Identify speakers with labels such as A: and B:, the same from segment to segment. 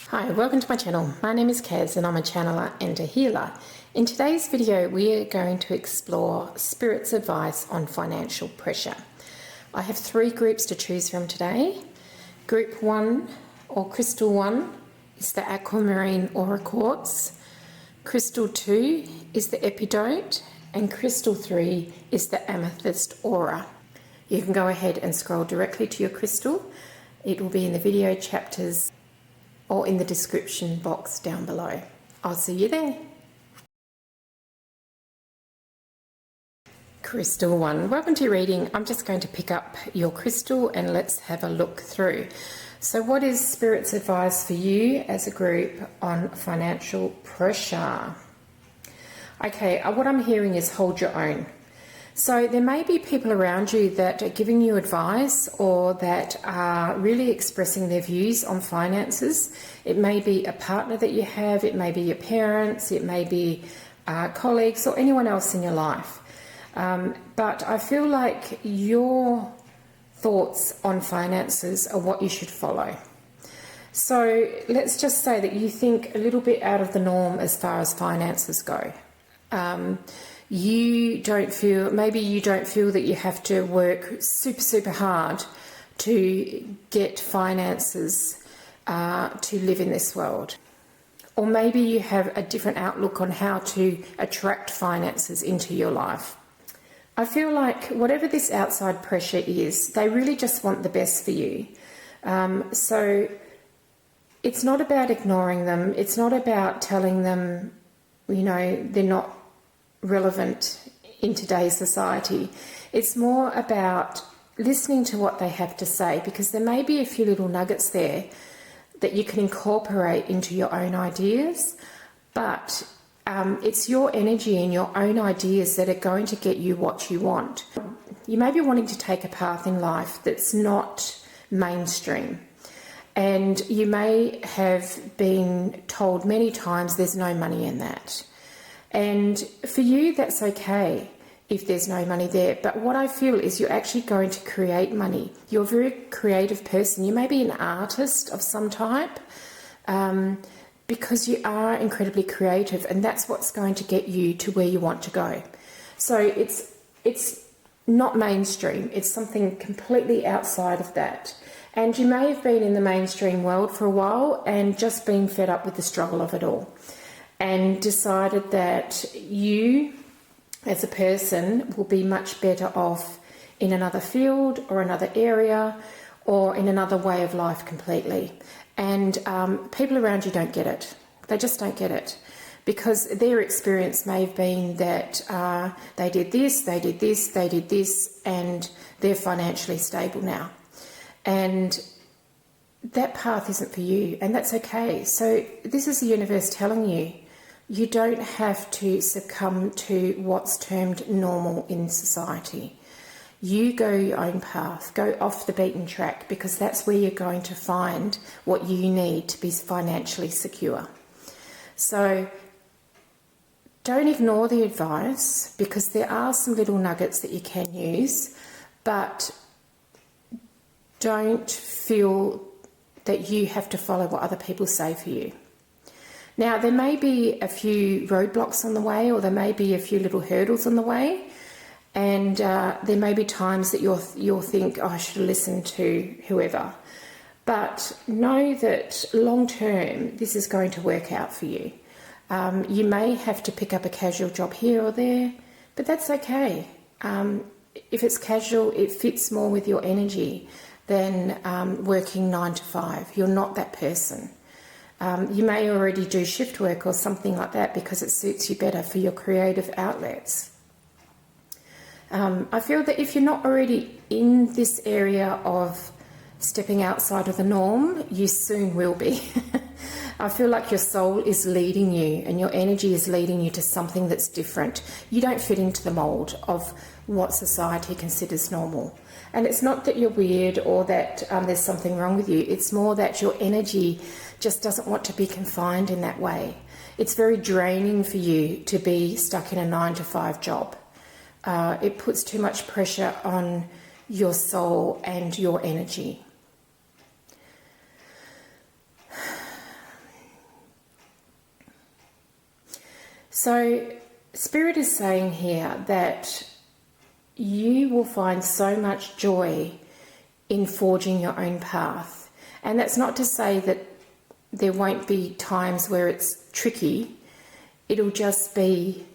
A: Hi, welcome to my channel. My name is Kaz and I'm a channeler and a healer. In today's video we are going to explore Spirit's advice on financial pressure. I have 3 groups to choose from today. Group 1 or Crystal 1 is the Aquamarine Aura Quartz. Crystal 2 is the Epidote and Crystal 3 is the Amethyst Aura. You can go ahead and scroll directly to your crystal. It will be in the video chapters or in the description box down below. I'll see you there. Crystal 1, welcome to your reading. I'm just going to pick up your crystal and let's have a look through. So what is Spirit's advice for you as a group on financial pressure? Okay, what I'm hearing is hold your own. So there may be people around you that are giving you advice or that are really expressing their views on finances. It may be a partner that you have, it may be your parents, it may be colleagues or anyone else in your life. But I feel like your thoughts on finances are what you should follow. So let's just say that you think a little bit out of the norm as far as finances go. You don't feel that you have to work super hard to get finances to live in this world. Or maybe you have a different outlook on how to attract finances into your life. I feel like whatever this outside pressure is, they really just want the best for you. So it's not about ignoring them. It's not about telling them, you know, they're not relevant in today's society. It's more about listening to what they have to say, because there may be a few little nuggets there that you can incorporate into your own ideas, but it's your energy and your own ideas that are going to get you what you want. You may be wanting to take a path in life that's not mainstream, and you may have been told many times there's no money in that. And for you, that's okay if there's no money there. But what I feel is you're actually going to create money. You're a very creative person. You may be an artist of some type, because you are incredibly creative, and that's what's going to get you to where you want to go. So it's not mainstream. It's something completely outside of that. And you may have been in the mainstream world for a while and just been fed up with the struggle of it all, and decided that you as a person will be much better off in another field or another area or in another way of life completely. And people around you don't get it. They just don't get it, because their experience may have been that they did this, they did this, they did this, and they're financially stable now. And that path isn't for you, and that's okay. So this is the universe telling you, you don't have to succumb to what's termed normal in society. You go your own path, go off the beaten track, because that's where you're going to find what you need to be financially secure. So don't ignore the advice, because there are some little nuggets that you can use, but don't feel that you have to follow what other people say for you. Now, there may be a few roadblocks on the way, or there may be a few little hurdles on the way, and there may be times that you'll think, oh, I should have listened to whoever. But know that long term, this is going to work out for you. You may have to pick up a casual job here or there, but that's okay. If it's casual, it fits more with your energy than working 9 to 5. You're not that person. You may already do shift work or something like that because it suits you better for your creative outlets. I feel that if you're not already in this area of stepping outside of the norm, you soon will be. I feel like your soul is leading you and your energy is leading you to something that's different. You don't fit into the mold of what society considers normal. And it's not that you're weird or that there's something wrong with you. It's more that your energy just doesn't want to be confined in that way. It's very draining for you to be stuck in a 9 to 5 job. It puts too much pressure on your soul and your energy. So Spirit is saying here that you will find so much joy in forging your own path. And that's not to say that there won't be times where it's tricky. It'll just be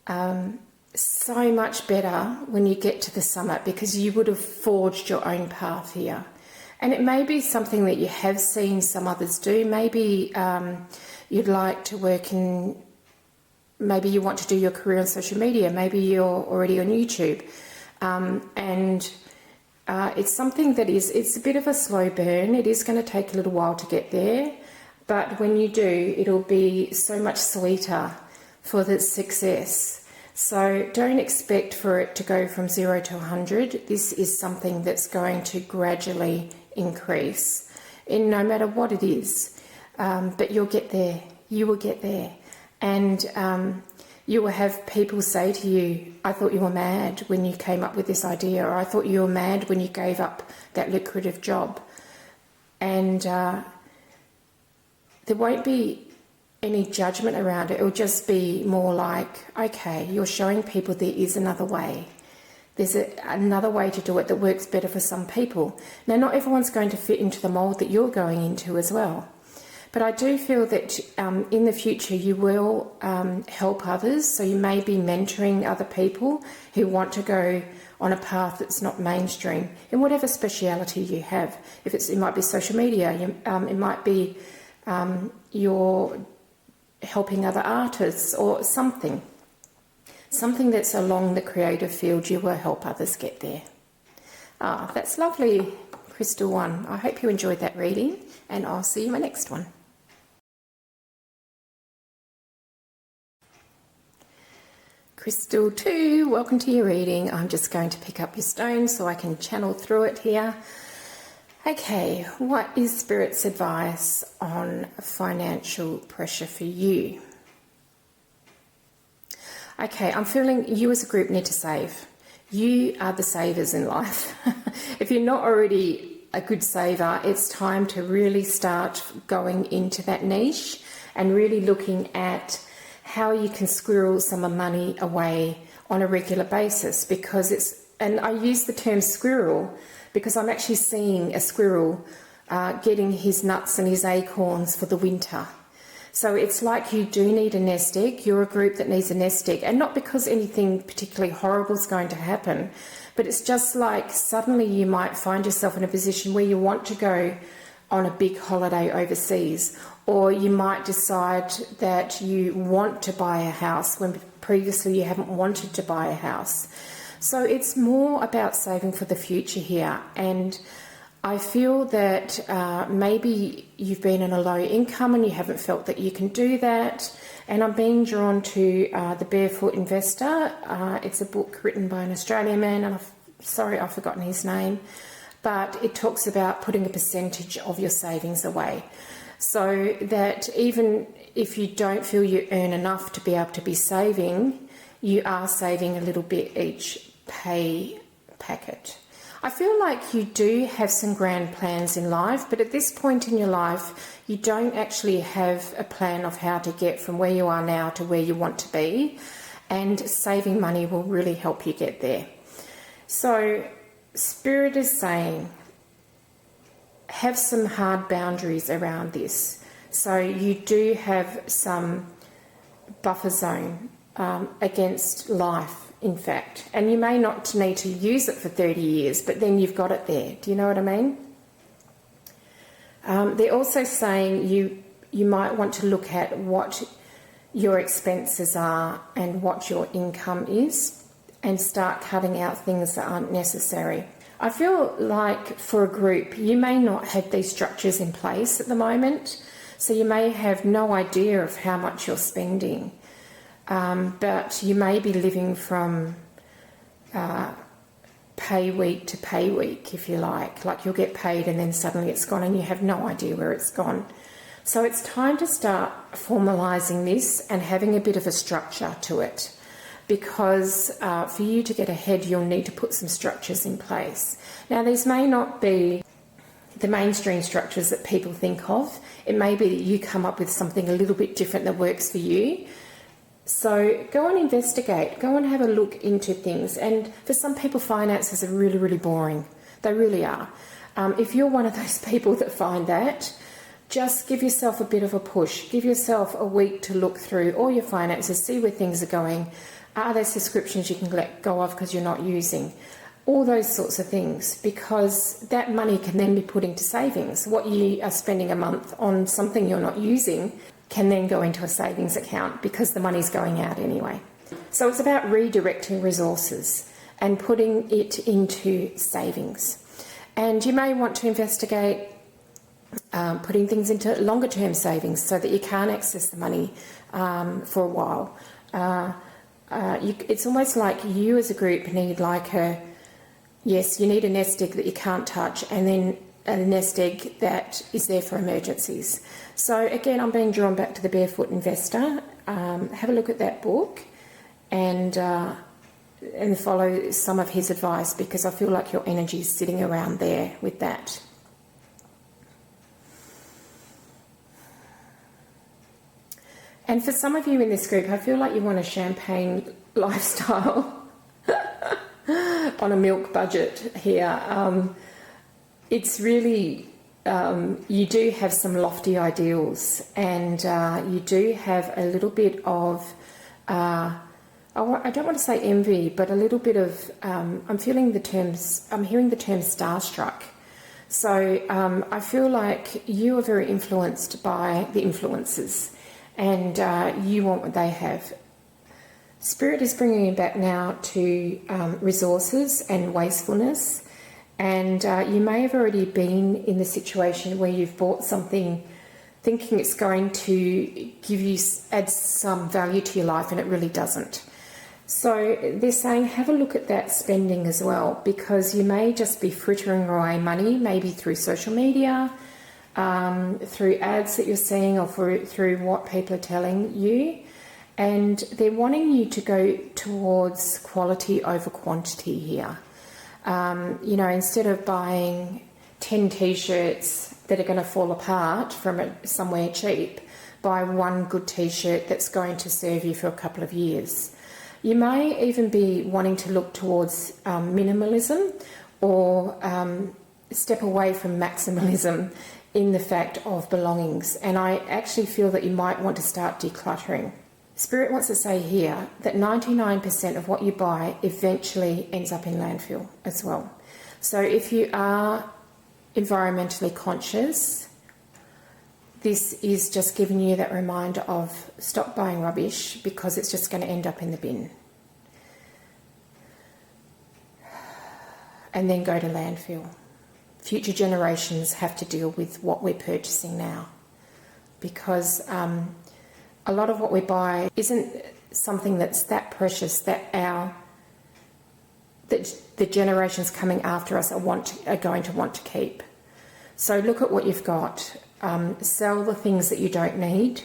A: so much better when you get to the summit, because you would have forged your own path here. And it may be something that you have seen some others do. Maybe you'd like to work in, maybe you want to do your career on social media. Maybe you're already on YouTube. It's something that it's a bit of a slow burn. It is going to take a little while to get there. But when you do, it'll be so much sweeter for the success. So don't expect for it to go from 0 to 100. This is something that's going to gradually increase in no matter what it is. But you'll get there. You will get there. And you will have people say to you, I thought you were mad when you came up with this idea, or I thought you were mad when you gave up that lucrative job. And there won't be any judgment around it. It'll just be more like, okay, you're showing people there is another way. There's another way to do it that works better for some people. Now, not everyone's going to fit into the mould that you're going into as well. But I do feel that in the future you will help others. So you may be mentoring other people who want to go on a path that's not mainstream in whatever speciality you have. It might be social media, it might be you're helping other artists or something that's along the creative field. You will help others get there. That's lovely, Crystal 1. I hope you enjoyed that reading, and I'll see you in my next one. Crystal 2, welcome to your reading. I'm just going to pick up your stone so I can channel through it here. Okay, what is Spirit's advice on financial pressure for you? Okay, I'm feeling you as a group need to save. You are the savers in life. If you're not already a good saver, it's time to really start going into that niche and really looking at how you can squirrel some money away on a regular basis, because and I use the term squirrel because I'm actually seeing a squirrel getting his nuts and his acorns for the winter. So it's like you do need a nest egg. You're a group that needs a nest egg, and not because anything particularly horrible is going to happen, but it's just like suddenly you might find yourself in a position where you want to go on a big holiday overseas, or you might decide that you want to buy a house when previously you haven't wanted to buy a house. So it's more about saving for the future here. And I feel that maybe you've been in a low income and you haven't felt that you can do that. And I'm being drawn to The Barefoot Investor. It's a book written by an Australian man, and I've forgotten his name. But it talks about putting a percentage of your savings away, so that even if you don't feel you earn enough to be able to be saving, you are saving a little bit each pay packet. I feel like you do have some grand plans in life, but at this point in your life, you don't actually have a plan of how to get from where you are now to where you want to be, and saving money will really help you get there. So Spirit is saying, have some hard boundaries around this. So you do have some buffer zone against life, in fact. And you may not need to use it for 30 years, but then you've got it there. Do you know what I mean? They're also saying you might want to look at what your expenses are and what your income is, and start cutting out things that aren't necessary. I feel like for a group, you may not have these structures in place at the moment, so you may have no idea of how much you're spending, but you may be living from pay week to pay week, if you like you'll get paid and then suddenly it's gone and you have no idea where it's gone. So it's time to start formalising this and having a bit of a structure to it. Because for you to get ahead, you'll need to put some structures in place. Now, these may not be the mainstream structures that people think of. It may be that you come up with something a little bit different that works for you. So go and investigate, go and have a look into things. And for some people, finances are really, really boring. They really are. If you're one of those people that find that, just give yourself a bit of a push. Give yourself a week to look through all your finances, see where things are going. Are there subscriptions you can let go of because you're not using? All those sorts of things, because that money can then be put into savings. What you are spending a month on something you're not using can then go into a savings account because the money's going out anyway. So it's about redirecting resources and putting it into savings. And you may want to investigate putting things into longer term savings so that you can't access the money for a while. It's almost like you as a group need like you need a nest egg that you can't touch, and then a nest egg that is there for emergencies. So again, I'm being drawn back to the Barefoot Investor. Have a look at that book and follow some of his advice, because I feel like your energy is sitting around there with that. And for some of you in this group, I feel like you want a champagne lifestyle on a milk budget here. It's really, you do have some lofty ideals, and you do have a little bit of, I don't want to say envy, but a little bit of, I'm hearing the term starstruck. So I feel like you are very influenced by the influencers, and you want what they have. Spirit is bringing you back now to resources and wastefulness, and you may have already been in the situation where you've bought something thinking it's going to add some value to your life, and it really doesn't. So they're saying have a look at that spending as well, because you may just be frittering away money, maybe through social media, through ads that you're seeing, or through what people are telling you. And they're wanting you to go towards quality over quantity here. Instead of buying 10 t-shirts that are going to fall apart from somewhere cheap, buy one good t-shirt that's going to serve you for a couple of years. You may even be wanting to look towards minimalism, or step away from maximalism in the fact of belongings. And I actually feel that you might want to start decluttering. Spirit wants to say here that 99% of what you buy eventually ends up in landfill as well. So if you are environmentally conscious, this is just giving you that reminder of stop buying rubbish, because it's just going to end up in the bin. And then go to landfill. Future generations have to deal with what we're purchasing now, because a lot of what we buy isn't something that's that precious that the generations coming after us are going to want to keep. So look at what you've got. Sell the things that you don't need,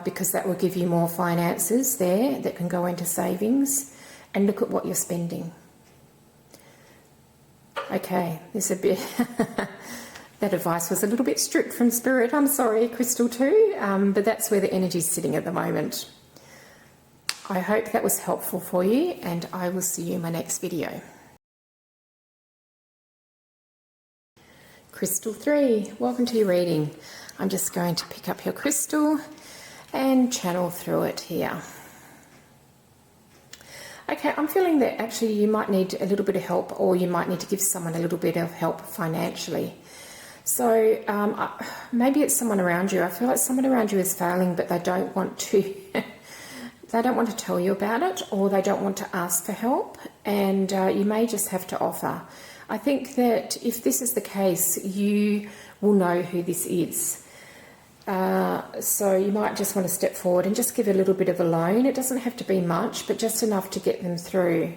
A: because that will give you more finances there that can go into savings, and look at what you're spending. Okay, there's a bit... That advice was a little bit strict from Spirit. I'm sorry, Crystal too, but that's where the energy's sitting at the moment. I hope that was helpful for you, and I will see you in my next video. Crystal 3, welcome to your reading. I'm just going to pick up your crystal and channel through it here. Okay, I'm feeling that actually you might need a little bit of help, or you might need to give someone a little bit of help financially. So maybe it's someone around you. I feel like someone around you is failing, but they don't want to they don't want to tell you about it, or they don't want to ask for help, and you may just have to offer. I think that if this is the case, you will know who this is. So you might just want to step forward and just give a little bit of a loan. It doesn't have to be much, but just enough to get them through.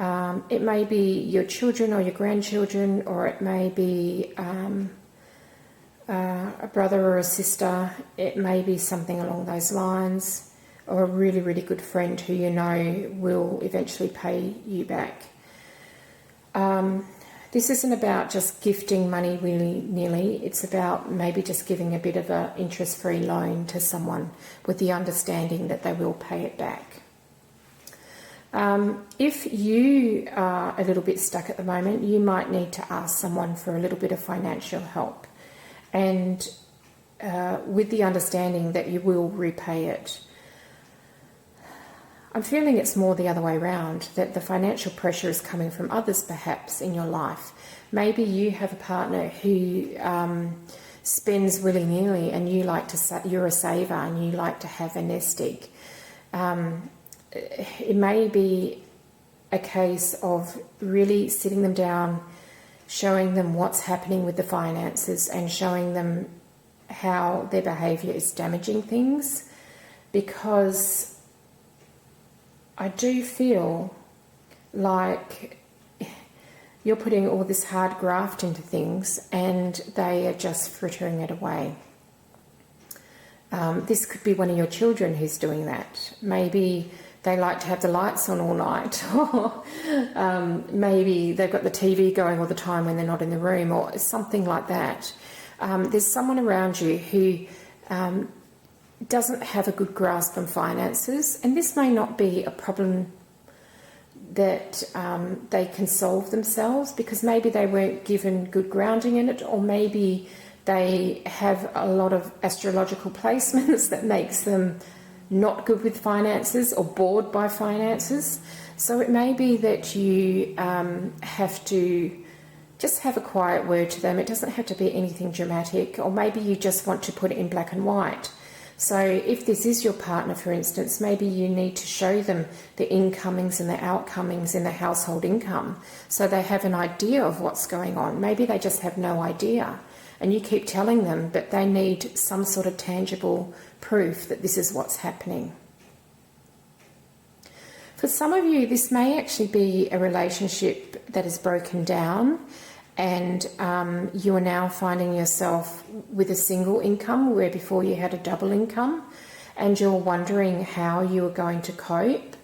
A: It may be your children or your grandchildren, or it may be a brother or a sister. It may be something along those lines, or a really, really good friend who you know will eventually pay you back. This isn't about just gifting money willy-nilly. It's about maybe just giving a bit of an interest-free loan to someone with the understanding that they will pay it back. If you are a little bit stuck at the moment, you might need to ask someone for a little bit of financial help, and with the understanding that you will repay it. I'm feeling it's more the other way around, that the financial pressure is coming from others perhaps in your life. Maybe you have a partner who spends willy-nilly, and you're a saver and you like to have a nest egg. It may be a case of really sitting them down, showing them what's happening with the finances and showing them how their behaviour is damaging things, because I do feel like you're putting all this hard graft into things and they are just frittering it away. This could be one of your children who's doing that. Maybe they like to have the lights on all night, or maybe they've got the TV going all the time when they're not in the room, or something like that. There's someone around you who doesn't have a good grasp on finances, and this may not be a problem that they can solve themselves, because maybe they weren't given good grounding in it, or maybe they have a lot of astrological placements that makes them not good with finances or bored by finances. So it may be that you have to just have a quiet word to them. It doesn't have to be anything dramatic, or maybe you just want to put it in black and white. So if this is your partner, for instance, maybe you need to show them the incomings and the outcomings in the household income, so they have an idea of what's going on. Maybe they just have no idea, and you keep telling them, but they need some sort of tangible proof that this is what's happening. For some of you, this may actually be a relationship that is broken down, and you are now finding yourself with a single income where before you had a double income, and you're wondering how you are going to cope.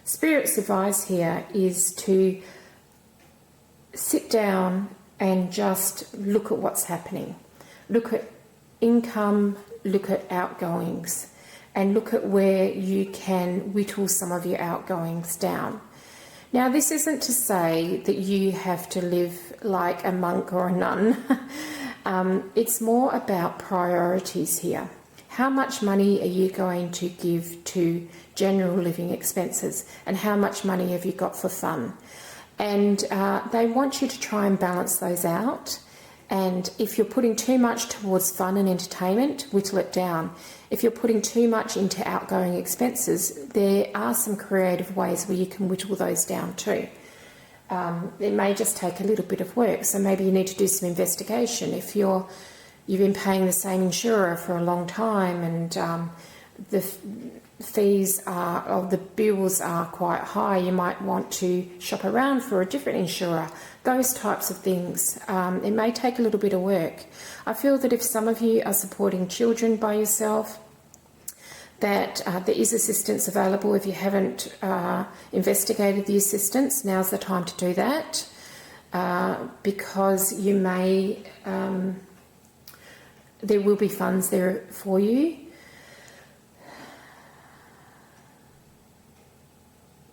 A: Spirit's advice here is to sit down and just look at what's happening. Look at income, look at outgoings, and look at where you can whittle some of your outgoings down. Now, this isn't to say that you have to live like a monk or a nun. It's more about priorities here. How much money are you going to give to general living expenses, and how much money have you got for fun? And they want you to try and balance those out. And if you're putting too much towards fun and entertainment, whittle it down. If you're putting too much into outgoing expenses, there are some creative ways where you can whittle those down too. It may just take a little bit of work, so maybe you need to do some investigation. If you've been paying the same insurer for a long time, and the fees or the bills are quite high, you might want to shop around for a different insurer. Those types of things. It may take a little bit of work. I feel that if some of you are supporting children by yourself, that there is assistance available. If you haven't investigated the assistance, now's the time to do that, because you may, there will be funds there for you.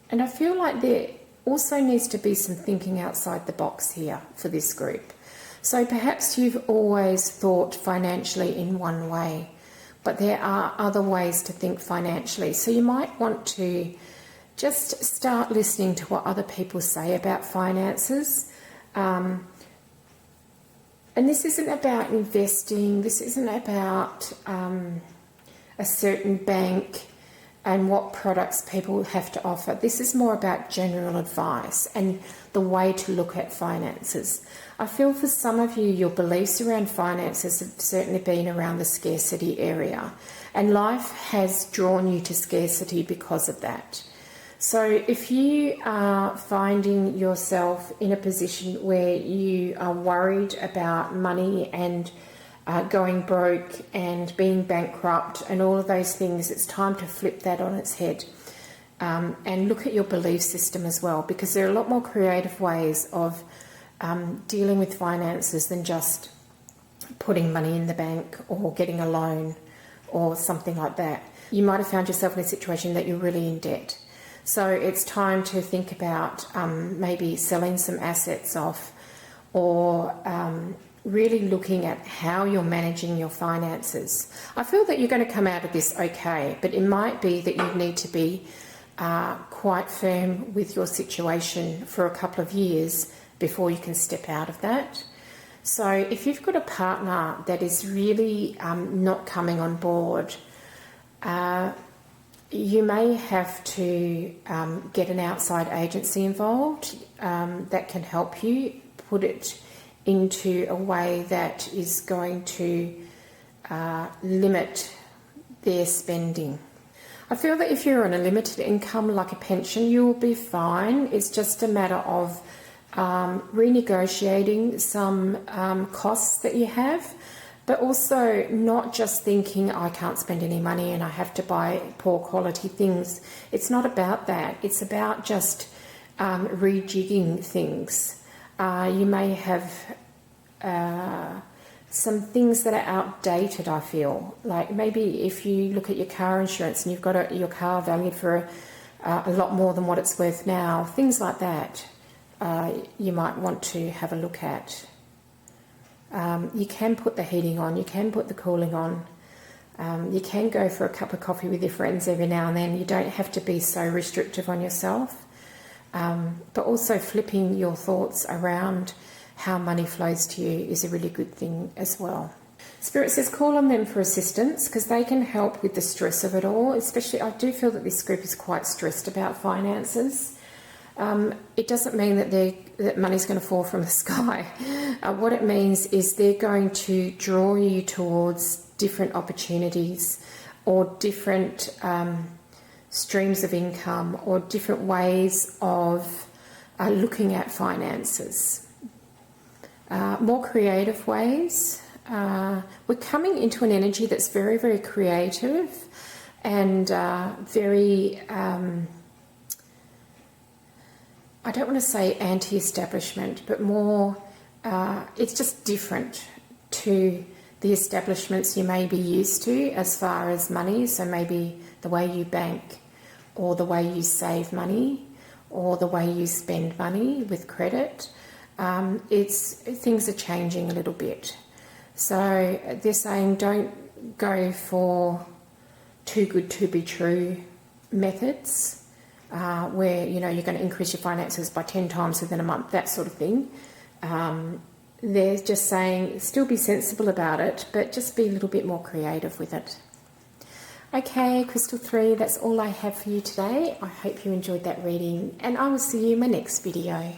A: And I feel like there also needs to be some thinking outside the box here for this group. So perhaps you've always thought financially in one way, but there are other ways to think financially. So you might want to just start listening to what other people say about finances. And this isn't about investing. This isn't about a certain bank and what products people have to offer. This is more about general advice and the way to look at finances. I feel for some of you, your beliefs around finances have certainly been around the scarcity area, and life has drawn you to scarcity because of that. So if you are finding yourself in a position where you are worried about money and going broke and being bankrupt and all of those things, it's time to flip that on its head and look at your belief system as well, because there are a lot more creative ways of dealing with finances than just putting money in the bank or getting a loan or something like that. You might have found yourself in a situation that you're really in debt. So it's time to think about maybe selling some assets off, or really looking at how you're managing your finances. I feel that you're going to come out of this okay, but it might be that you need to be quite firm with your situation for a couple of years before you can step out of that. So if you've got a partner that is really not coming on board, you may have to get an outside agency involved that can help you put it into a way that is going to limit their spending. I feel that if you're on a limited income like a pension, you will be fine. It's just a matter of renegotiating some costs that you have, but also not just thinking, I can't spend any money and I have to buy poor quality things. It's not about that. It's about just rejigging things. You may have some things that are outdated, I feel. Like maybe if you look at your car insurance and you've got your car valued for a lot more than what it's worth now, things like that you might want to have a look at. You can put the heating on, you can put the cooling on, you can go for a cup of coffee with your friends every now and then. You don't have to be so restrictive on yourself. But also flipping your thoughts around how money flows to you is a really good thing as well. Spirit says call on them for assistance because they can help with the stress of it all. Especially, I do feel that this group is quite stressed about finances. It doesn't mean that money's going to fall from the sky. What it means is they're going to draw you towards different opportunities or different streams of income or different ways of looking at finances. More creative ways. We're coming into an energy that's very, very creative and very, I don't want to say anti-establishment, but more, it's just different to the establishments you may be used to as far as money. So maybe the way you bank, or the way you save money, or the way you spend money with credit. Things are changing a little bit. So they're saying don't go for too good to be true methods where you're going to increase your finances by 10 times within a month, that sort of thing. They're just saying still be sensible about it, but just be a little bit more creative with it. Okay, Crystal 3, that's all I have for you today. I hope you enjoyed that reading, and I will see you in my next video.